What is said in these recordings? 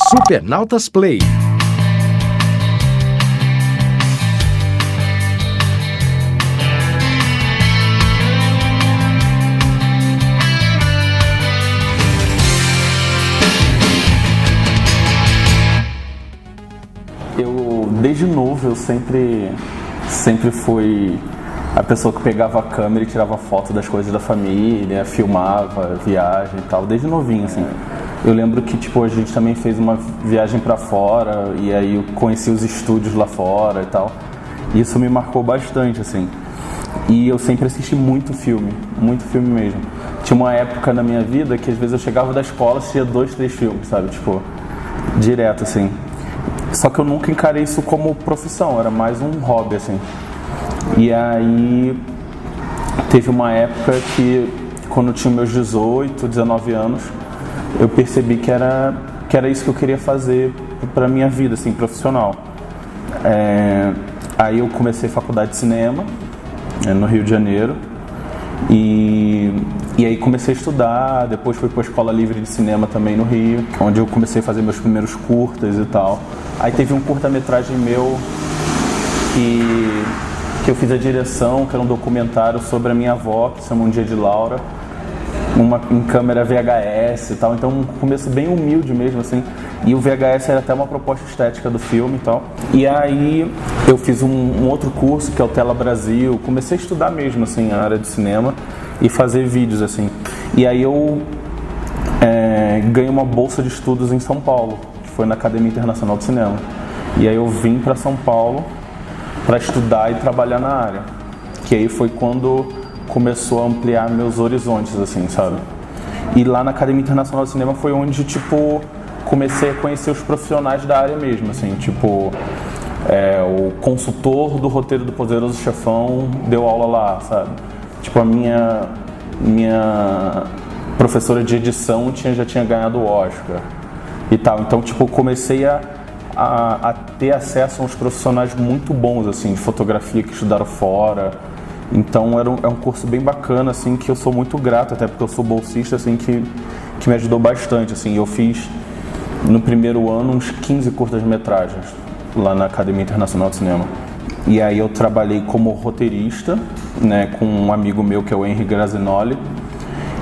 Supernautas Play. Desde novo, eu sempre fui a pessoa que pegava a câmera e tirava foto das coisas da família, filmava, viagem e tal, desde novinho, assim. Eu lembro que, a gente também fez uma viagem pra fora e aí eu conheci os estúdios lá fora e tal. E isso me marcou bastante, assim. E eu sempre assisti muito filme mesmo. Tinha uma época na minha vida que às vezes eu chegava da escola e assistia 2, 3 filmes, sabe? Direto, assim. Só que eu nunca encarei isso como profissão, era mais um hobby, assim. E aí, teve uma época que, quando eu tinha meus 18, 19 anos, eu percebi que era isso que eu queria fazer pra minha vida, assim, profissional. Aí eu comecei faculdade de cinema, no Rio de Janeiro, e aí comecei a estudar, depois fui para a Escola Livre de Cinema também no Rio, onde eu comecei a fazer meus primeiros curtas e tal. Aí teve um curta-metragem meu que eu fiz a direção, que era um documentário sobre a minha avó, que se chama Um Dia de Laura, em câmera VHS e tal, então um começo bem humilde mesmo, assim. E o VHS era até uma proposta estética do filme e tal. E aí eu fiz um outro curso, que é o Tela Brasil, comecei a estudar mesmo, assim, a área de cinema e fazer vídeos, assim. E aí eu ganhei uma bolsa de estudos em São Paulo, que foi na Academia Internacional de Cinema. E aí eu vim para São Paulo para estudar e trabalhar na área. Que aí foi quando começou a ampliar meus horizontes, assim, sabe? E lá na Academia Internacional de Cinema foi onde, comecei a conhecer os profissionais da área mesmo, assim, o consultor do roteiro do Poderoso Chefão deu aula lá, sabe? A minha professora de edição já tinha ganhado o Oscar e tal. Então, comecei a ter acesso a uns profissionais muito bons, assim, de fotografia que estudaram fora. Então, é um curso bem bacana, assim, que eu sou muito grato, até porque eu sou bolsista, assim, que me ajudou bastante, assim. Eu fiz, no primeiro ano, uns 15 curtas-metragens lá na Academia Internacional de Cinema. E aí eu trabalhei como roteirista, né, com um amigo meu que é o Henry Grazinoli.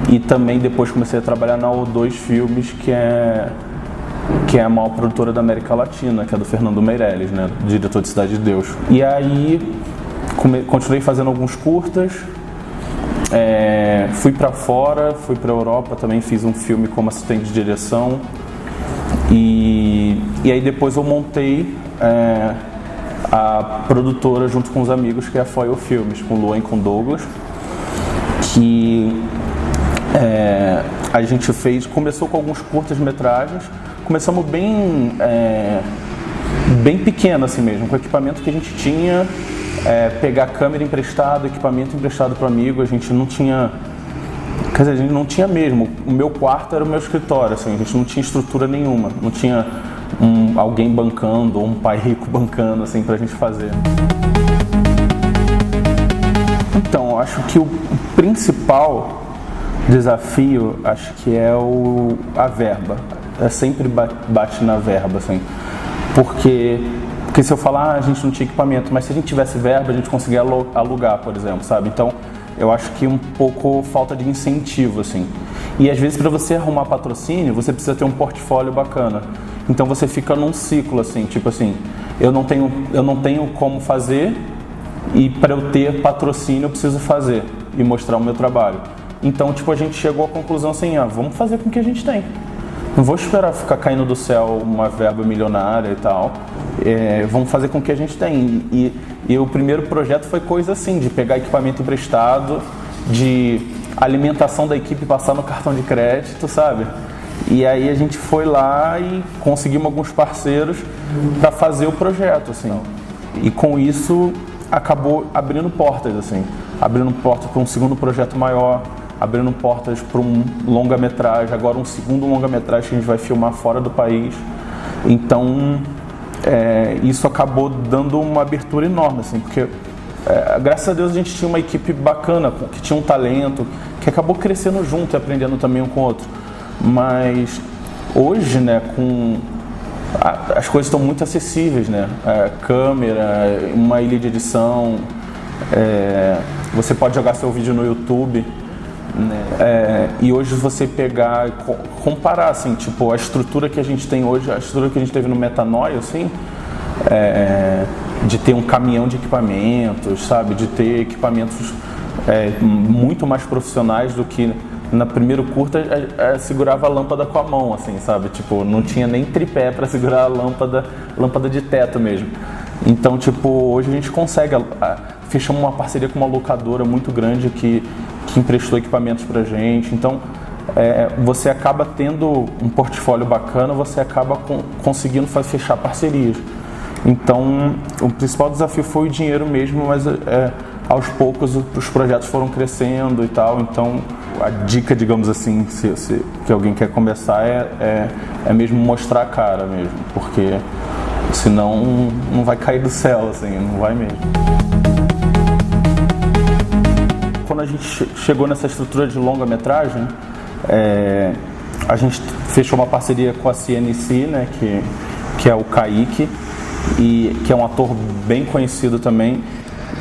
E também depois comecei a trabalhar na O2 Filmes, que é a maior produtora da América Latina, que é do Fernando Meirelles, né, diretor de Cidade de Deus. E aí continuei fazendo alguns curtas, fui pra fora, fui pra Europa, também fiz um filme como assistente de direção. E aí depois eu montei a produtora junto com os amigos, que é a Foil Filmes, com o Luan e com o Douglas, que a gente começou com alguns curtas-metragens, começamos bem pequeno assim mesmo, com o equipamento que a gente tinha, pegar câmera emprestada, equipamento emprestado para amigo, a gente não tinha... Quer dizer, a gente não tinha mesmo. O meu quarto era o meu escritório, assim, a gente não tinha estrutura nenhuma, não tinha alguém bancando, ou um pai rico bancando, assim, pra gente fazer. Então, eu acho que o principal desafio, acho que é a verba. Sempre bate na verba, assim, porque se eu falar, a gente não tinha equipamento, mas se a gente tivesse verba, a gente conseguia alugar, por exemplo, sabe? Então, eu acho que um pouco falta de incentivo, assim. E às vezes para você arrumar patrocínio, você precisa ter um portfólio bacana. Então você fica num ciclo, assim, eu não tenho como fazer e para eu ter patrocínio eu preciso fazer e mostrar o meu trabalho. Então, a gente chegou à conclusão assim, vamos fazer com o que a gente tem. Não vou esperar ficar caindo do céu uma verba milionária e tal. Vamos fazer com o que a gente tem. E o primeiro projeto foi coisa assim, de pegar equipamento emprestado, de alimentação da equipe passar no cartão de crédito, sabe? E aí a gente foi lá e conseguimos alguns parceiros para fazer o projeto, assim. E com isso acabou abrindo portas, assim. Abrindo portas para um segundo projeto maior, abrindo portas para um longa-metragem, agora um segundo longa-metragem que a gente vai filmar fora do país. Então, isso acabou dando uma abertura enorme, assim, porque graças a Deus a gente tinha uma equipe bacana, que tinha um talento, que acabou crescendo junto e aprendendo também um com o outro. Mas hoje, né, com as coisas estão muito acessíveis, né? Câmera, uma ilha de edição, você pode jogar seu vídeo no YouTube, né? E hoje você pegar e comparar, assim, tipo, a estrutura que a gente tem hoje, a estrutura que a gente teve no Metanoia, assim, de ter um caminhão de equipamentos, sabe? De ter equipamentos muito mais profissionais do que na primeiro curta segurava a lâmpada com a mão, assim, sabe? Tipo, não tinha nem tripé para segurar a lâmpada de teto mesmo. Então, tipo, hoje a gente consegue fechamos uma parceria com uma locadora muito grande que emprestou equipamentos pra gente. Então, você acaba tendo um portfólio bacana, você acaba conseguindo fechar parcerias. Então, o principal desafio foi o dinheiro mesmo, mas aos poucos os projetos foram crescendo e tal. Então, a dica, digamos assim, se que alguém quer começar é mesmo mostrar a cara mesmo, porque senão não vai cair do céu, assim, não vai mesmo. Quando a gente chegou nessa estrutura de longa-metragem, a gente fechou uma parceria com a CNC, né, que é o Kaique, e que é um ator bem conhecido também.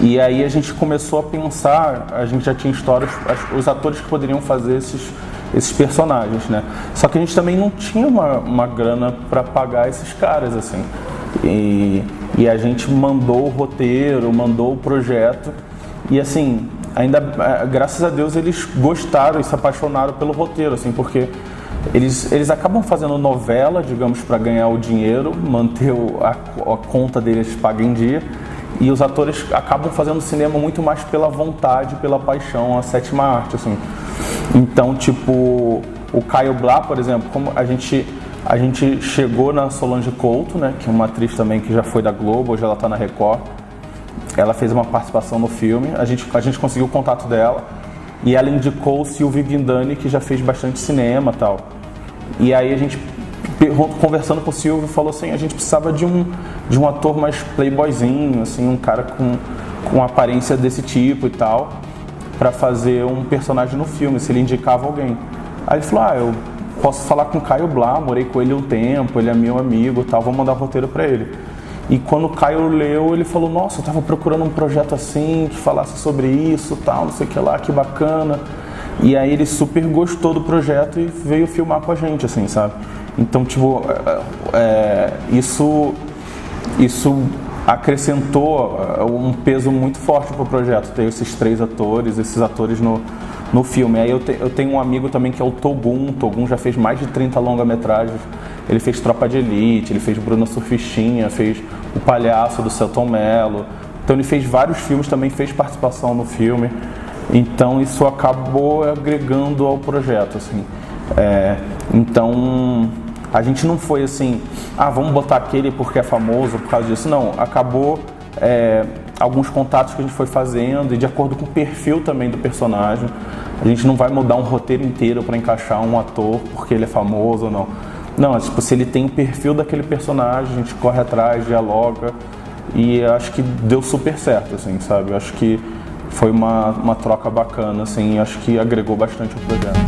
E aí a gente começou a pensar, a gente já tinha histórias, os atores que poderiam fazer esses personagens, né? Só que a gente também não tinha uma grana para pagar esses caras, assim. E a gente mandou o roteiro, mandou o projeto, e assim, ainda, graças a Deus, eles gostaram e se apaixonaram pelo roteiro, assim, porque eles acabam fazendo novela, digamos, para ganhar o dinheiro, manter a conta deles paga em dia, e os atores acabam fazendo cinema muito mais pela vontade, pela paixão, a sétima arte, assim. Então, tipo, o Caio Blá, por exemplo, como a gente chegou na Solange Couto, né, que é uma atriz também que já foi da Globo, hoje ela está na Record. Ela fez uma participação no filme, a gente conseguiu o contato dela, e ela indicou o Silvio Guindani, que já fez bastante cinema e tal. E aí a gente, conversando com o Silvio, falou assim, a gente precisava de um ator mais playboyzinho, assim, um cara com aparência desse tipo e tal, para fazer um personagem no filme, se ele indicava alguém. Aí ele falou, eu posso falar com o Caio Blá, morei com ele um tempo, ele é meu amigo e tal, vou mandar o roteiro para ele. E quando o Caio leu, ele falou, nossa, eu tava procurando um projeto assim, que falasse sobre isso, tal, não sei o que lá, que bacana. E aí ele super gostou do projeto e veio filmar com a gente, assim, sabe? Então, tipo, isso acrescentou um peso muito forte pro projeto, ter esses esses atores no filme. Aí eu tenho um amigo também que é o Togum. Togum já fez mais de 30 longa-metragens. Ele fez Tropa de Elite, ele fez Bruna Surfistinha, fez O Palhaço do Selton Mello. Então ele fez vários filmes, também fez participação no filme. Então isso acabou agregando ao projeto, assim. Então a gente não foi assim, vamos botar aquele porque é famoso por causa disso. Não, acabou alguns contatos que a gente foi fazendo e de acordo com o perfil também do personagem. A gente não vai mudar um roteiro inteiro para encaixar um ator porque ele é famoso ou não. Não, tipo, se ele tem o perfil daquele personagem, a gente corre atrás, dialoga, e acho que deu super certo, assim, sabe? Acho que foi uma troca bacana, assim, acho que agregou bastante o projeto.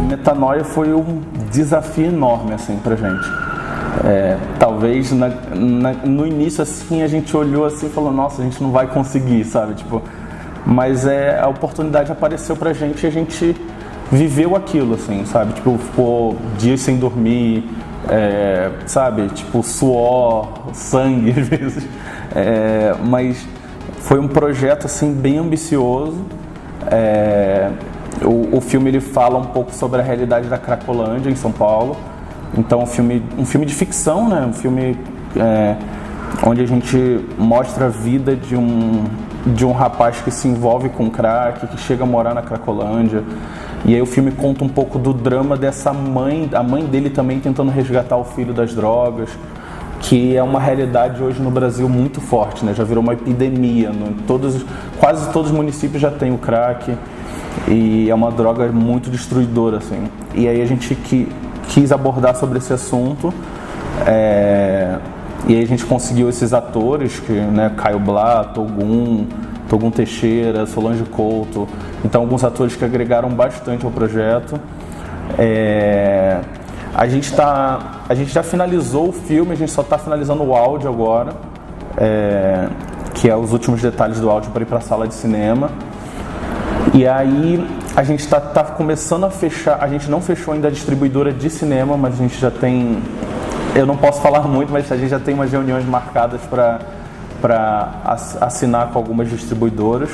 Metanoia foi um desafio enorme, assim, pra gente. Talvez no início, assim, a gente olhou assim e falou, nossa, a gente não vai conseguir, sabe? Tipo, mas a oportunidade apareceu pra gente e a gente viveu aquilo, assim, sabe? Tipo, ficou dias sem dormir, sabe? Tipo, suor, sangue, às vezes. Mas foi um projeto, assim, bem ambicioso. O filme, ele fala um pouco sobre a realidade da Cracolândia, em São Paulo. Então, um filme de ficção, né? Um filme onde a gente mostra a vida de um rapaz que se envolve com crack, que chega a morar na Cracolândia. E aí o filme conta um pouco do drama dessa mãe, a mãe dele também tentando resgatar o filho das drogas, que é uma realidade hoje no Brasil muito forte, né? Já virou uma epidemia, quase todos os municípios já tem o crack, e é uma droga muito destruidora, assim. E aí a gente quis abordar sobre esse assunto, e aí a gente conseguiu esses atores, né, Caio Blá, Togum Teixeira, Solange Couto, então alguns atores que agregaram bastante ao projeto. A gente já finalizou o filme, a gente só está finalizando o áudio agora, que é os últimos detalhes do áudio para ir para a sala de cinema. E aí a gente está começando a fechar, a gente não fechou ainda a distribuidora de cinema, mas a gente já tem, eu não posso falar muito, mas a gente já tem umas reuniões marcadas para assinar com algumas distribuidoras,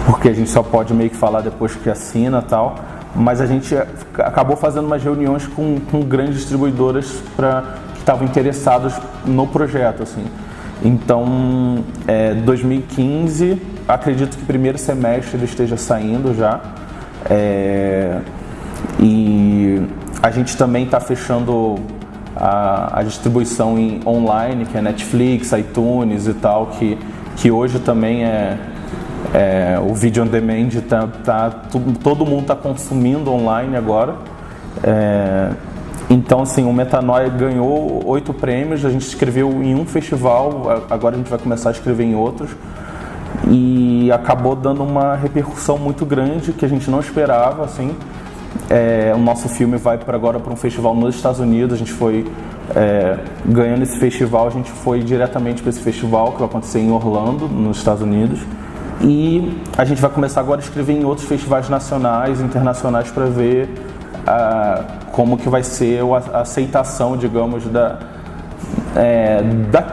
porque a gente só pode meio que falar depois que assina e tal, mas a gente acabou fazendo umas reuniões com grandes distribuidoras que estavam interessados no projeto, assim. Então, 2015, acredito que primeiro semestre ele esteja saindo já, e a gente também está fechando a distribuição online, que é Netflix, iTunes e tal, que hoje também o vídeo on demand, todo mundo está consumindo online agora. Então, assim, o Metanoia ganhou 8 prêmios, a gente escreveu em um festival, agora a gente vai começar a escrever em outros, e acabou dando uma repercussão muito grande que a gente não esperava, assim. O nosso filme vai agora para um festival nos Estados Unidos, a gente foi ganhando esse festival, a gente foi diretamente para esse festival que vai acontecer em Orlando, nos Estados Unidos, e a gente vai começar agora a escrever em outros festivais nacionais e internacionais para ver como que vai ser a aceitação, digamos, da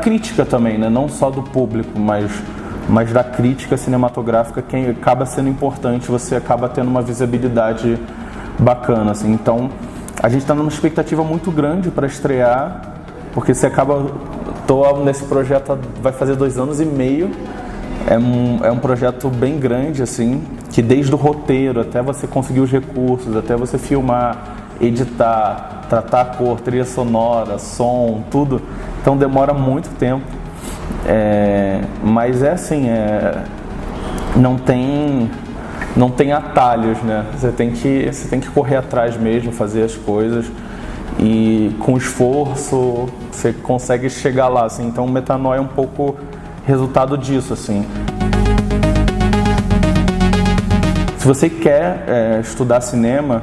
crítica também, né? Não só do público, mas da crítica cinematográfica, que acaba sendo importante, você acaba tendo uma visibilidade bacana, assim. Então, a gente está numa expectativa muito grande para estrear, porque tô nesse projeto, vai fazer 2 anos e meio, é um projeto bem grande, assim, que desde o roteiro até você conseguir os recursos, até você filmar, editar, tratar a cor, trilha sonora, som, tudo, então demora muito tempo, mas assim, não tem atalhos, né? Você tem que correr atrás mesmo, fazer as coisas, e com esforço você consegue chegar lá, assim. Então o Metanoia é um pouco resultado disso, assim. Se você quer estudar cinema,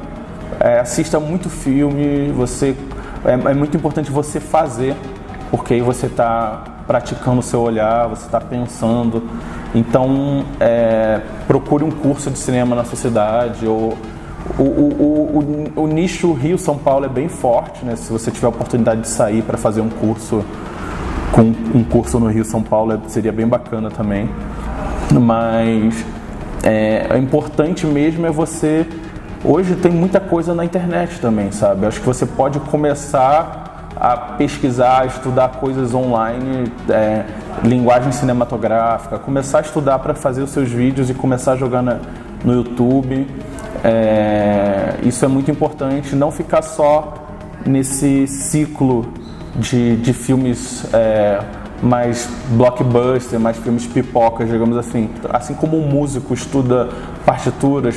assista muito filme, é muito importante você fazer, porque aí você está praticando o seu olhar, você está pensando. Então, procure um curso de cinema na sua cidade. O nicho Rio-São Paulo é bem forte, né? Se você tiver a oportunidade de sair para fazer um curso no Rio-São Paulo, seria bem bacana também. Mas é importante mesmo você... Hoje tem muita coisa na internet também, sabe? Acho que você pode começar a pesquisar, estudar coisas online, linguagem cinematográfica, começar a estudar para fazer os seus vídeos e começar a jogar no YouTube. Isso é muito importante, não ficar só nesse ciclo de filmes mais blockbuster, mais filmes pipocas, digamos assim. Assim como um músico estuda partitura,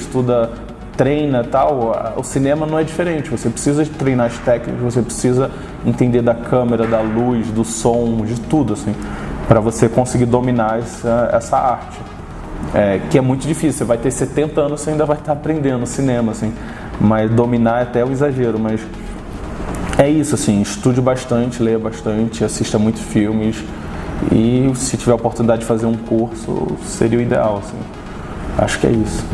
treina e tal, o cinema não é diferente. Você precisa treinar as técnicas, você precisa entender da câmera, da luz, do som, de tudo, assim, para você conseguir dominar essa arte. Que é muito difícil, você vai ter 70 anos, você ainda vai estar aprendendo cinema, assim, mas dominar é até o exagero, mas é isso, assim, estude bastante, leia bastante, assista muitos filmes, e se tiver a oportunidade de fazer um curso, seria o ideal, assim. Acho que é isso.